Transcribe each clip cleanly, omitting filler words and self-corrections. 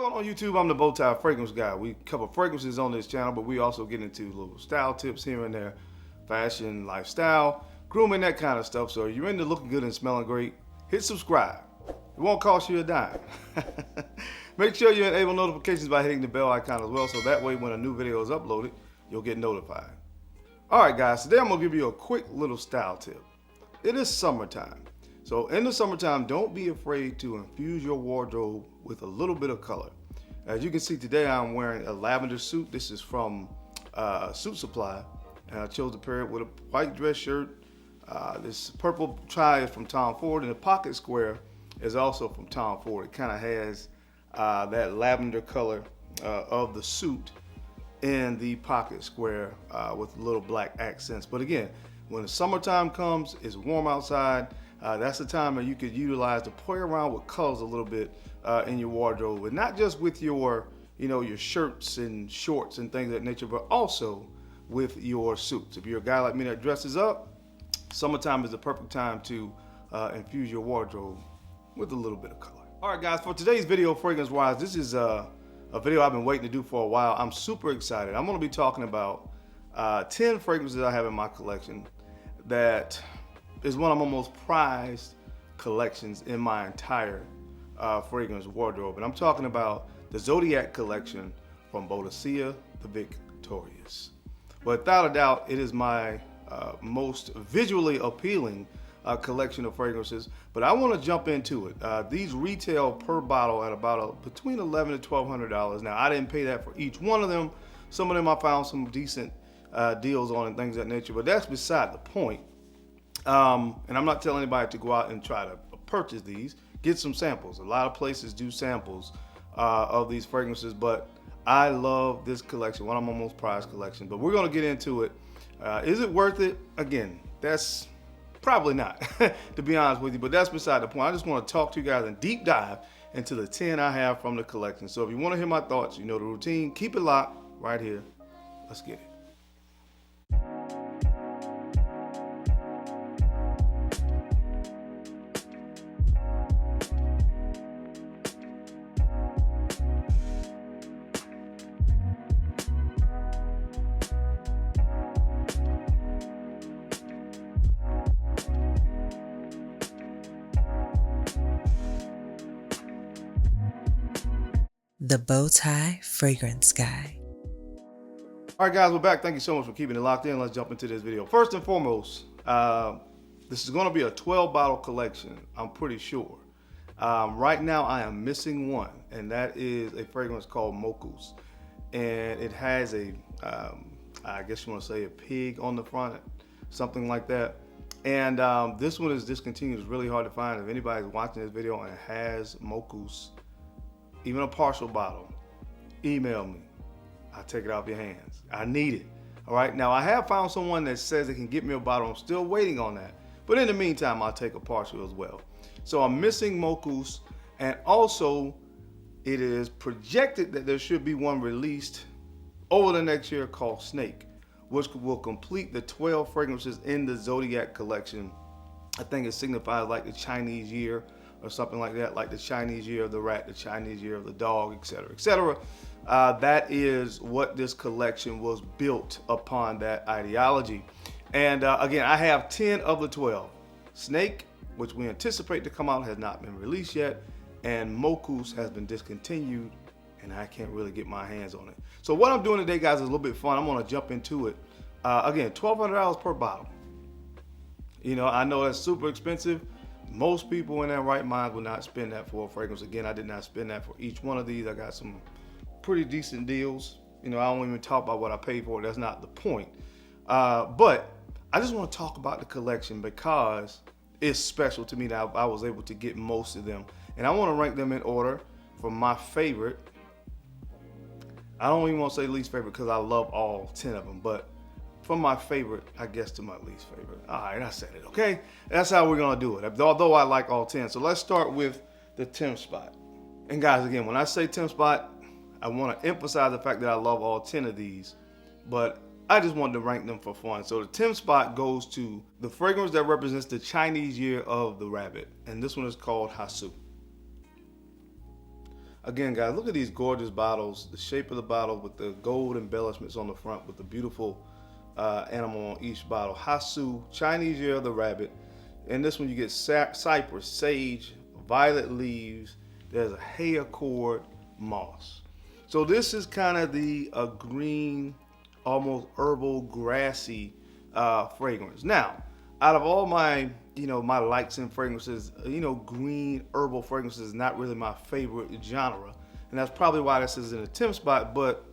going on YouTube? I'm the Bowtie Fragrance Guy. We cover fragrances on this channel, but we also get into little style tips here and there, fashion, lifestyle, grooming, that kind of stuff. So if you're into looking good and smelling great, hit subscribe. It won't cost you a dime. Make sure you enable notifications by hitting the bell icon as well, so that way when a new video is uploaded, you'll get notified. All right, guys, today I'm gonna give you a quick little style tip. It is summertime. So in the summertime, don't be afraid to infuse your wardrobe with a little bit of color. As you can see today, I'm wearing a lavender suit. This is from Suit Supply. And I chose to pair it with a white dress shirt. This purple tie is from Tom Ford, and the pocket square is also from Tom Ford. It kind of has that lavender color of the suit in the pocket square with little black accents. But again, when the summertime comes, it's warm outside. That's the time that you could utilize to play around with colors a little bit in your wardrobe, and not just with your, your shirts and shorts and things of that nature, but also with your suits. If you're a guy like me that dresses up, summertime is the perfect time to infuse your wardrobe with a little bit of color. All right, guys, for today's video, fragrance-wise, this is a video I've been waiting to do for a while. I'm super excited. I'm going to be talking about 10 fragrances I have in my collection that is one of my most prized collections in my entire fragrance wardrobe. And I'm talking about the Zodiac Collection from Boadicea the Victorious. Without a doubt, it is my most visually appealing collection of fragrances, but I want to jump into it. These retail per bottle at about between $1,100 to $1,200. Now, I didn't pay that for each one of them. Some of them I found some decent deals on and things of that nature, but that's beside the point. And I'm not telling anybody to go out and try to purchase these. Get some samples. A lot of places do samples of these fragrances, but I love this collection, one of my most prized collections. But we're going to get into it. Is it worth it? Again, that's probably not, to be honest with you, but that's beside the point. I just want to talk to you guys and deep dive into the 10 I have from the collection. So if you want to hear my thoughts, you know the routine. Keep it locked right here. Let's get it. The Bowtie Fragrance Guy. All right, guys, we're back. Thank you so much for keeping it locked in. Let's jump into this video. First and foremost, this is going to be a 12-bottle collection, I'm pretty sure. Right now, I am missing one, and that is a fragrance called Mokus. And it has a, I guess you want to say a pig on the front, something like that. And this one is discontinued. It's really hard to find. If anybody's watching this video and has Mokus, even a partial bottle, email me. I'll take it off your hands. I need it. All right. Now, I have found someone that says they can get me a bottle. I'm still waiting on that. But in the meantime, I'll take a partial as well. So I'm missing Mokus. And also, it is projected that there should be one released over the next year called Snake, which will complete the 12 fragrances in the Zodiac Collection. I think it signifies like the Chinese year or something like that, like the Chinese year of the rat, the Chinese year of the dog, etc., etc. That is what this collection was built upon, that ideology. And again, I have 10 of the 12. Snake, which we anticipate to come out, has not been released yet, and Mokus has been discontinued, and I can't really get my hands on it. So what I'm doing today, guys, is a little bit fun. I'm gonna jump into it. Again, $1,200 per bottle. I know that's super expensive. Most people in their right mind will not spend that for a fragrance. Again, I did not spend that for each one of these. I got some pretty decent deals. I don't even talk about what I paid for it. That's not the point. But I just want to talk about the collection because it's special to me that I was able to get most of them. And I want to rank them in order from my favorite. I don't even want to say least favorite because I love all 10 of them. But from my favorite, I guess, to my least favorite. All right, I said it, okay? That's how we're gonna do it, although I like all 10. So let's start with the 10th spot. And guys, again, when I say 10th spot, I wanna emphasize the fact that I love all 10 of these, but I just wanted to rank them for fun. So the 10th spot goes to the fragrance that represents the Chinese year of the rabbit, and this one is called Hasu. Again, guys, look at these gorgeous bottles. The shape of the bottle with the gold embellishments on the front with the beautiful animal on each bottle. Hasu, Chinese year of the rabbit. And this one you get cypress, sage, violet leaves. There's a hay accord, moss. So this is kind of the green, almost herbal, grassy fragrance. Now, out of all my, my likes and fragrances, green herbal fragrances is not really my favorite genre. And that's probably why this is in the 10th spot, but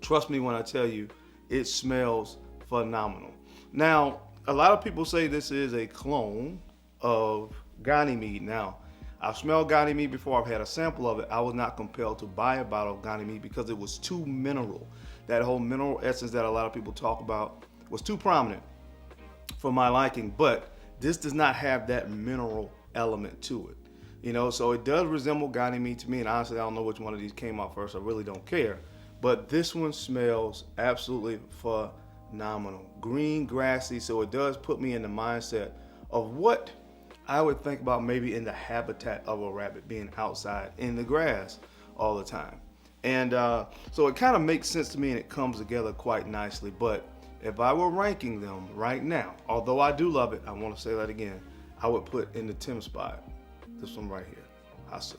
trust me when I tell you, it smells phenomenal. Now, a lot of people say this is a clone of Ganymede. Now, I've smelled Ganymede before. I've had a sample of it. I was not compelled to buy a bottle of Ganymede because it was too mineral. That whole mineral essence that a lot of people talk about was too prominent for my liking, but this does not have that mineral element to it. So it does resemble Ganymede to me, and honestly, I don't know which one of these came out first. I really don't care. But this one smells absolutely phenomenal. Green, grassy, so it does put me in the mindset of what I would think about maybe in the habitat of a rabbit, being outside in the grass all the time. And so it kind of makes sense to me, and it comes together quite nicely. But if I were ranking them right now, although I do love it, I want to say that again, I would put in the 10th spot this one right here, Hasu.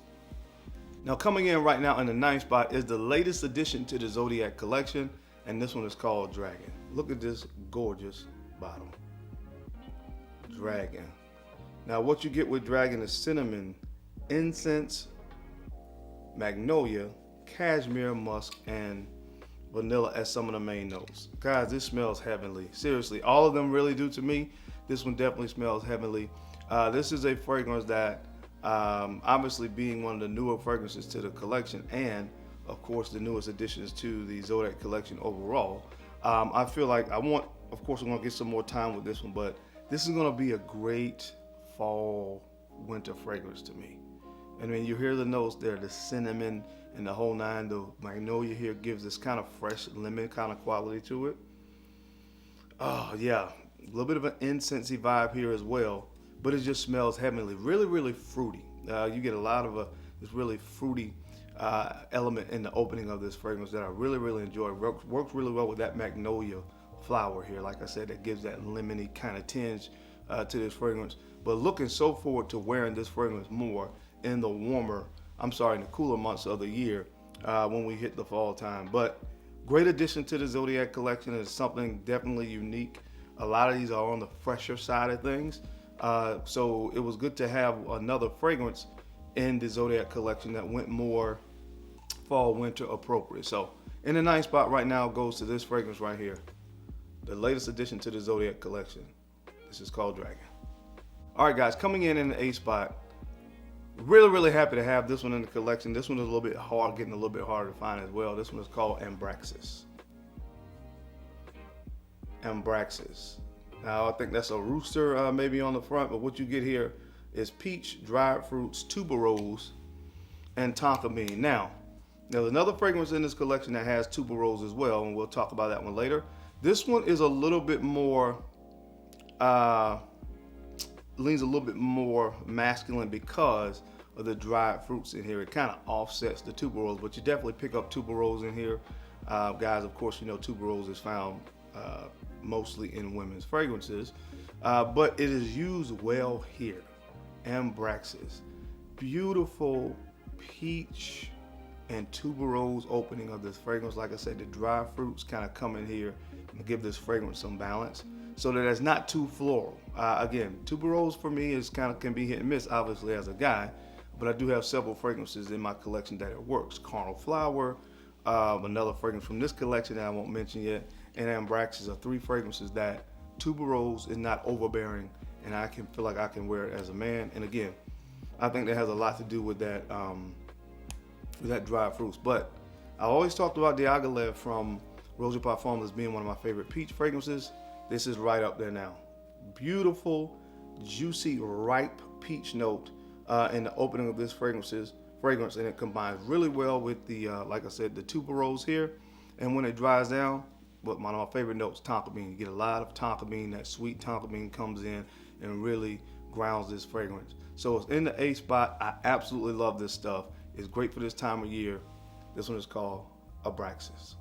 Now coming in right now in the 9th spot is the latest addition to the Zodiac Collection, and this one is called Dragon. Look at this gorgeous bottle. Dragon. Now what you get with Dragon is cinnamon, incense, magnolia, cashmere, musk, and vanilla as some of the main notes. Guys, this smells heavenly. Seriously, all of them really do to me. This one definitely smells heavenly. This is a fragrance that, obviously being one of the newer fragrances to the collection, and of course the newest additions to the Zodiac Collection overall, I feel like of course, I'm gonna get some more time with this one, but this is gonna be a great fall, winter fragrance to me. And when you hear the notes there, the cinnamon and the whole nine, the magnolia here gives this kind of fresh lemon kind of quality to it. Oh yeah, a little bit of an incensey vibe here as well, but it just smells heavenly. Really, really fruity. You get a lot of this really fruity element in the opening of this fragrance that I really, really enjoy. Works really well with that magnolia flower here. Like I said, that gives that lemony kind of tinge to this fragrance. But looking so forward to wearing this fragrance more in the cooler months of the year when we hit the fall time. But great addition to the Zodiac Collection. Is something definitely unique. A lot of these are on the fresher side of things. So it was good to have another fragrance in the Zodiac Collection that went more fall, winter appropriate. So in the 9th spot right now goes to this fragrance right here. The latest addition to the Zodiac Collection. This is called Dragon. All right, guys, coming in the 8th spot. Really, really happy to have this one in the collection. This one is a little bit hard, getting a little bit harder to find as well. This one is called Ambraxis. Ambraxis. Now, I think that's a rooster maybe on the front, but what you get here is peach, dried fruits, tuberose, and tonka bean. Now, there's another fragrance in this collection that has tuberose as well, and we'll talk about that one later. This one is a little bit more, leans a little bit more masculine because of the dried fruits in here. It kind of offsets the tuberose, but you definitely pick up tuberose in here. Guys, of course, tuberose is found mostly in women's fragrances, but it is used well here. Ambraxis. Beautiful peach and tuberose opening of this fragrance. Like I said, the dry fruits kind of come in here and give this fragrance some balance so that it's not too floral. Again, tuberose for me can be hit and miss, obviously, as a guy, but I do have several fragrances in my collection that it works. Carnal Flower, another fragrance from this collection that I won't mention yet, and Ambraxis are 3 fragrances that tuberose is not overbearing, and I can feel like I can wear it as a man. And again, I think that has a lot to do with that dried fruits. But I always talked about Diaghilev from Rose Parfum as being one of my favorite peach fragrances. This is right up there now. Beautiful, juicy, ripe peach note in the opening of this fragrance, and it combines really well with the, like I said, the tuberose here. And when it dries down, one of my favorite notes, tonka bean. You get a lot of tonka bean. That sweet tonka bean comes in and really grounds this fragrance. So it's in the 8th spot. I absolutely love this stuff. It's great for this time of year. This one is called Abraxas.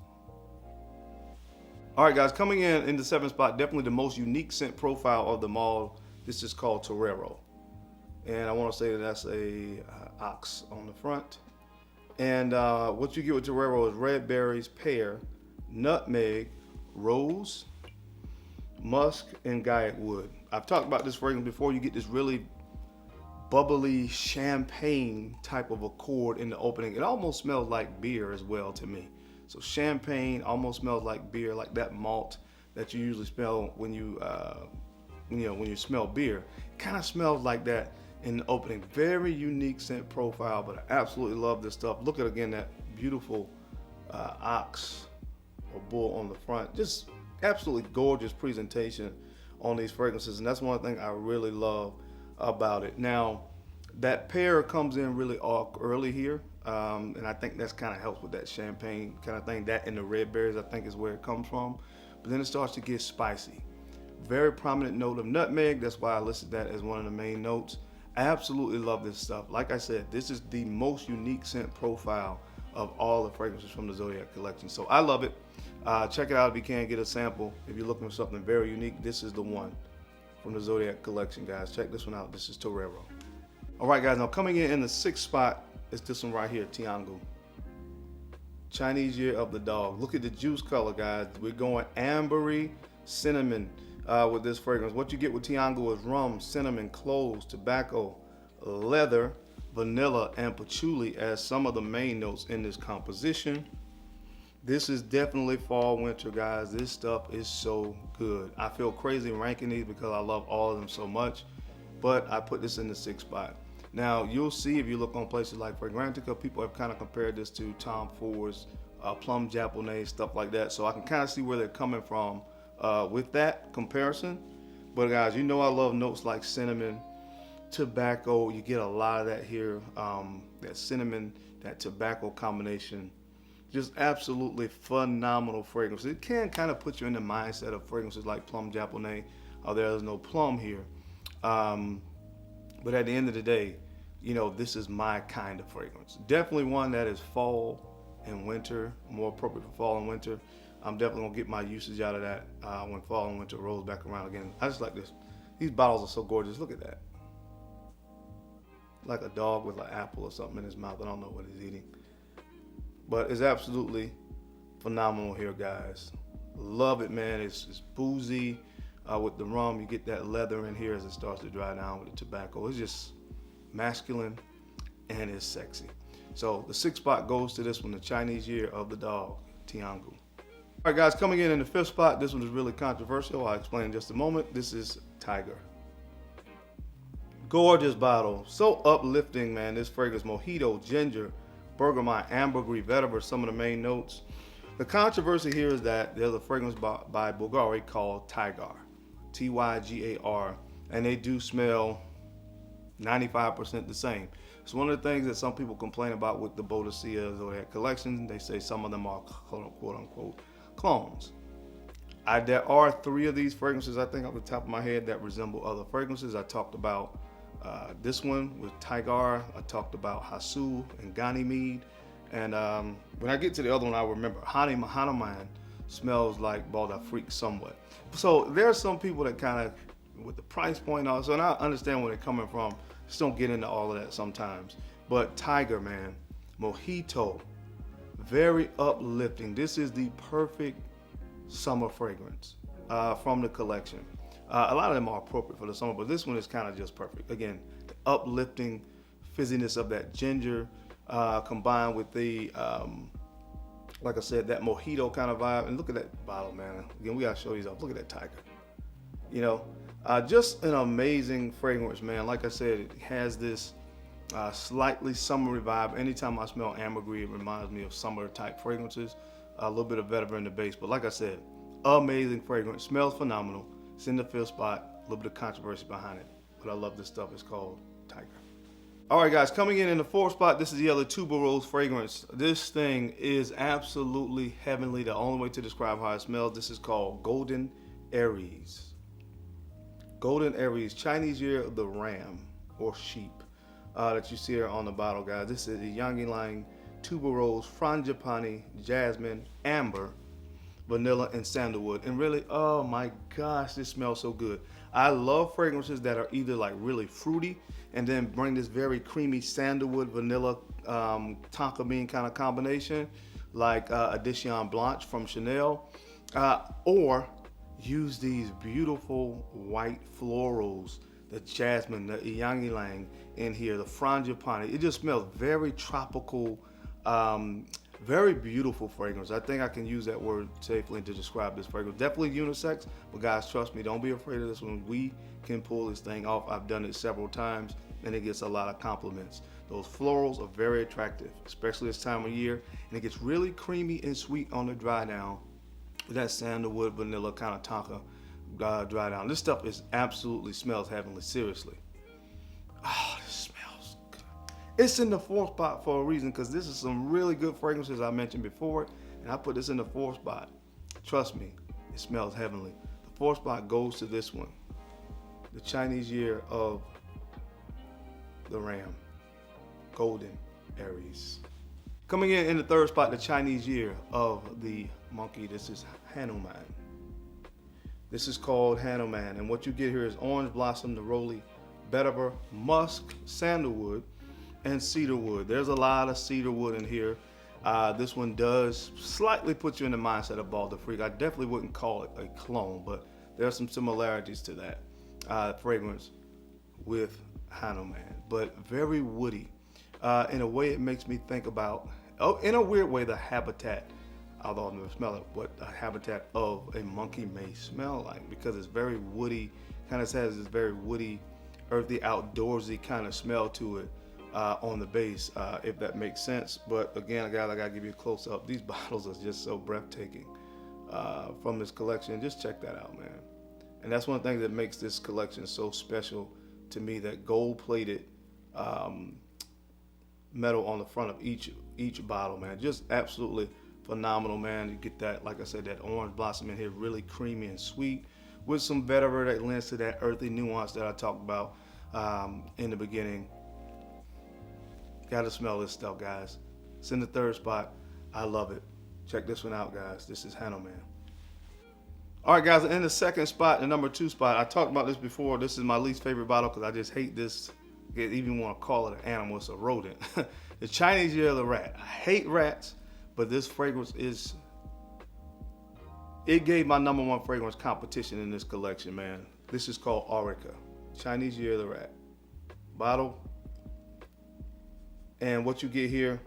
All right, guys, coming in the seventh spot, definitely the most unique scent profile of them all. This is called Torero. And I want to say that that's a ox on the front. And what you get with Torero is red berries, pear, nutmeg, rose, musk, and gaiac wood. I've talked about this fragrance before. You get this really bubbly champagne type of accord in the opening. It almost smells like beer as well to me. So champagne almost smells like beer, like that malt that you usually smell when you smell beer. It kind of smells like that in the opening. Very unique scent profile, but I absolutely love this stuff. Look at, again, that beautiful ox or bull on the front. Just absolutely gorgeous presentation on these fragrances, and that's one thing I really love about it. Now, that pear comes in really early here, and I think that's kind of helps with that champagne kind of thing. That and the red berries, I think, is where it comes from. But then it starts to get spicy. Very prominent note of nutmeg. That's why I listed that as one of the main notes. I absolutely love this stuff. Like I said, this is the most unique scent profile of all the fragrances from the Zodiac Collection. So I love it. Check it out if you can get a sample. If you're looking for something very unique, this is the one from the Zodiac Collection, guys. Check this one out. This is Torero. All right, guys, now coming in the sixth spot is this one right here, Tiangu. Chinese Year of the Dog. Look at the juice color, guys. We're going ambery cinnamon with this fragrance. What you get with Tiangu is rum, cinnamon, cloves, tobacco, leather, vanilla, and patchouli as some of the main notes in this composition. This is definitely fall, winter, guys. This stuff is so good. I feel crazy ranking these because I love all of them so much, but I put this in the sixth spot. Now, you'll see if you look on places like Fragrantica, people have kind of compared this to Tom Ford's Plum Japonais, stuff like that. So I can kind of see where they're coming from with that comparison. But guys, you know I love notes like cinnamon, tobacco. You get a lot of that here. That cinnamon, that tobacco combination. Just absolutely phenomenal fragrance. It can kind of put you in the mindset of fragrances like Plum Japonais. There's no plum here. But at the end of the day, you know, this is my kind of fragrance. Definitely one that is fall and winter, more appropriate for fall and winter. I'm definitely gonna get my usage out of that when fall and winter rolls back around again. I just like this. These bottles are so gorgeous. Look at that. Like a dog with an apple or something in his mouth. I don't know what he's eating. But it's absolutely phenomenal here, guys. Love it, man. It's boozy. With the rum, you get that leather in here as it starts to dry down with the tobacco. It's just masculine and it's sexy. So the sixth spot goes to this one, the Chinese Year of the Dog, Tiangu. All right, guys, coming in the fifth spot, this one is really controversial. I'll explain in just a moment. This is Tiger. Gorgeous bottle. So uplifting, man. This fragrance, mojito, ginger, bergamot, ambergris, vetiver, some of the main notes. The controversy here is that there's a fragrance by Bulgari called Tygar. Tygar, and they do smell 95% the same. It's one of the things that some people complain about with the Boadicea Zodiac Collection. They say some of them are quote unquote clones. There are 3 of these fragrances, I think, off the top of my head, that resemble other fragrances. I talked about this one with Tygar. I talked about Hasu and Ganymede. And when I get to the other one, I remember Hanuman smells like Boadicea somewhat. So there are some people that kind of, with the price point also, and I understand where they're coming from, just don't get into all of that sometimes. But Tiger, man, mojito, very uplifting. This is the perfect summer fragrance from the collection. A lot of them are appropriate for the summer, but this one is kind of just perfect. Again, the uplifting fizziness of that ginger combined with the like I said, that mojito kind of vibe. And look at that bottle, man. Again, we gotta show these off. Look at that Tiger. You know, just an amazing fragrance, man. Like I said, it has this slightly summery vibe. Anytime I smell ambergris, it reminds me of summer type fragrances. A little bit of vetiver in the base, but like I said, amazing fragrance. Smells phenomenal. It's in the fifth spot. A little bit of controversy behind it, but I love this stuff. It's called Tiger. All right, guys, coming in the fourth spot, this is the other tuberose fragrance. This thing is absolutely heavenly. The only way to describe how it smells, this is called Golden Aries. Golden Aries, Chinese Year of the Ram or sheep. that you see here on the bottle, guys. This is the Ylang tuberose, frangipani, jasmine, amber, vanilla, and sandalwood. And really, oh my gosh, this smells so good. I love fragrances that are either like really fruity and then bring this very creamy sandalwood, vanilla, tonka bean kind of combination, like Edition Blanche from Chanel, or use these beautiful white florals, the jasmine, the ylang ylang in here, the frangipani. It just smells very tropical, very beautiful fragrance. I think I can use that word safely to describe this fragrance. Definitely unisex, but guys, trust me, don't be afraid of this one. We can pull this thing off. I've done it several times, and it gets a lot of compliments. Those florals are very attractive, especially this time of year, and it gets really creamy and sweet on the dry down. That sandalwood, vanilla kind of tonka dry down. This stuff is absolutely smells heavenly, seriously. Oh, this smells good. It's in the 4th spot for a reason, because this is some really good fragrances I mentioned before, and I put this in the 4th spot. Trust me, it smells heavenly. The 4th spot goes to this one, the Chinese year of the Ram, Golden Aries. Coming in the 3rd spot, the Chinese year of the monkey. This is Hanuman. This is called Hanuman, and what you get here is orange blossom, neroli, vetiver, musk, sandalwood, and cedarwood. There's a lot of cedarwood in here. This one does slightly put you in the mindset of Bald the Freak. I definitely wouldn't call it a clone, but there are some similarities to that fragrance with Hanuman, but very woody. In a way, it makes me think about, in a weird way, the habitat, although I've never smelled it, what a habitat of a monkey may smell like, because it's very woody, kind of has this very woody, earthy, outdoorsy kind of smell to it on the base, if that makes sense. But again, guys, I gotta give you a close up. These bottles are just so breathtaking from this collection. Just check that out, man. And that's one of the things that makes this collection so special to me, that gold-plated metal on the front of each bottle, man. Just absolutely phenomenal, man. You get that, like I said, that orange blossom in here, really creamy and sweet, with some vetiver that lends to that earthy nuance that I talked about in the beginning. Gotta smell this stuff, guys. It's in the 3rd spot. I love it. Check this one out, guys. This is Hanuman. All right, guys, in the 2nd spot, the number 2 spot, I talked about this before. This is my least favorite bottle because I just hate this. I even want to call it an animal. It's a rodent. The Chinese year of the rat. I hate rats, but this fragrance it gave my number 1 fragrance competition in this collection, man. This is called Aurica, Chinese year of the rat. Bottle. And what you get here,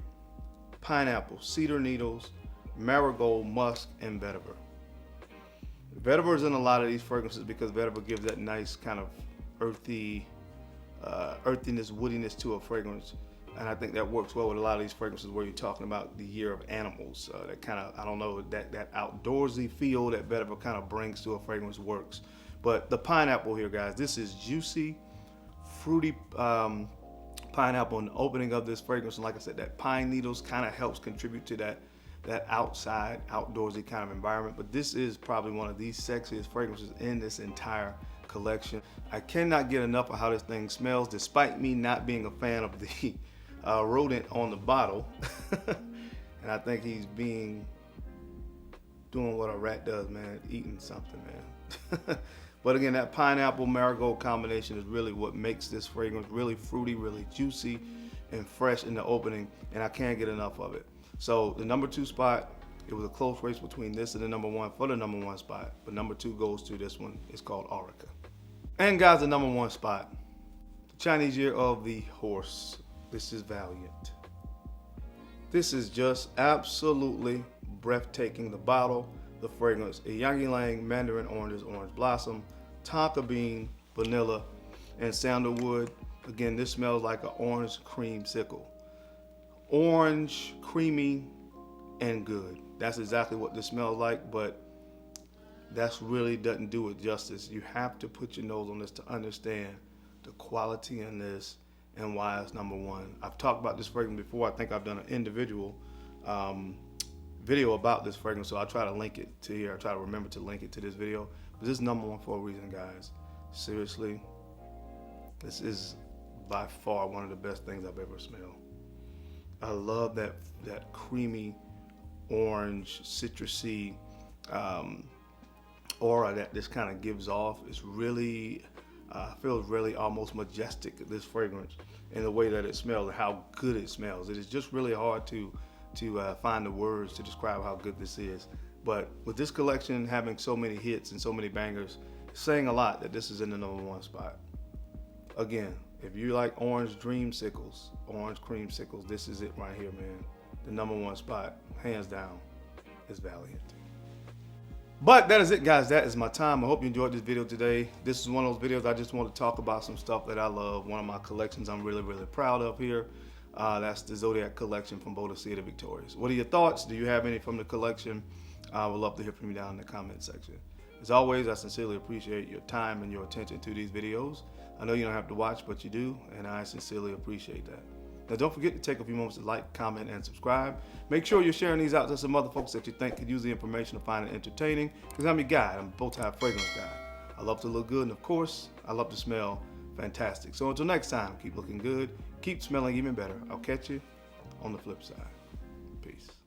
pineapple, cedar needles, marigold, musk, and vetiver. Vetiver is in a lot of these fragrances because vetiver gives that nice kind of earthy, earthiness, woodiness to a fragrance. And I think that works well with a lot of these fragrances where you're talking about the year of animals. That kind of, I don't know, that outdoorsy feel that vetiver kind of brings to a fragrance works. But the pineapple here, guys, this is juicy, fruity pineapple in the opening of this fragrance. And like I said, that pine needles kind of helps contribute to that outside, outdoorsy kind of environment. But this is probably one of the sexiest fragrances in this entire collection. I cannot get enough of how this thing smells, despite me not being a fan of the rodent on the bottle. And I think he's doing what a rat does, man, eating something, man. But again, that pineapple marigold combination is really what makes this fragrance really fruity, really juicy, and fresh in the opening, and I can't get enough of it. So the number 2 spot, it was a close race between this and the number 1 for the number 1 spot, but number 2 goes to this one. It's called Aurica. And guys, the number 1 spot, the Chinese year of the horse. This is Valiant. This is just absolutely breathtaking. The bottle, the fragrance, a ylang ylang, mandarin oranges, orange blossom, tonka bean, vanilla, and sandalwood. Again, this smells like an orange creamsicle. Orange, creamy, and good. That's exactly what this smells like, but that really doesn't do it justice. You have to put your nose on this to understand the quality in this and why it's number 1. I've talked about this fragrance before. I think I've done an individual video about this fragrance, so I'll try to link it to here. I'll try to remember to link it to this video. But this is number 1 for a reason, guys. Seriously, this is by far one of the best things I've ever smelled. I love that creamy orange citrusy aura that this kind of gives off. It's really feels really almost majestic, this fragrance, in the way that it smells and how good it smells. It is just really hard to find the words to describe how good this is. But with this collection having so many hits and so many bangers, it's saying a lot that this is in the #1 spot. Again, if you like orange dreamsicles, orange creamsicles, this is it right here, man. The #1 spot, hands down, is Valiant. But that is it, guys. That is my time. I hope you enjoyed this video today. This is one of those videos I just want to talk about some stuff that I love. One of my collections I'm really, really proud of here. That's the Zodiac Collection from Boadicea the Victorious. What are your thoughts? Do you have any from the collection? I would love to hear from you down in the comment section. As always, I sincerely appreciate your time and your attention to these videos. I know you don't have to watch, but you do, and I sincerely appreciate that. Now, don't forget to take a few moments to like, comment, and subscribe. Make sure you're sharing these out to some other folks that you think could use the information to find it entertaining, because I'm your guy. I'm a bow-tie fragrance guy. I love to look good, and of course, I love to smell fantastic. So until next time, keep looking good, keep smelling even better. I'll catch you on the flip side. Peace.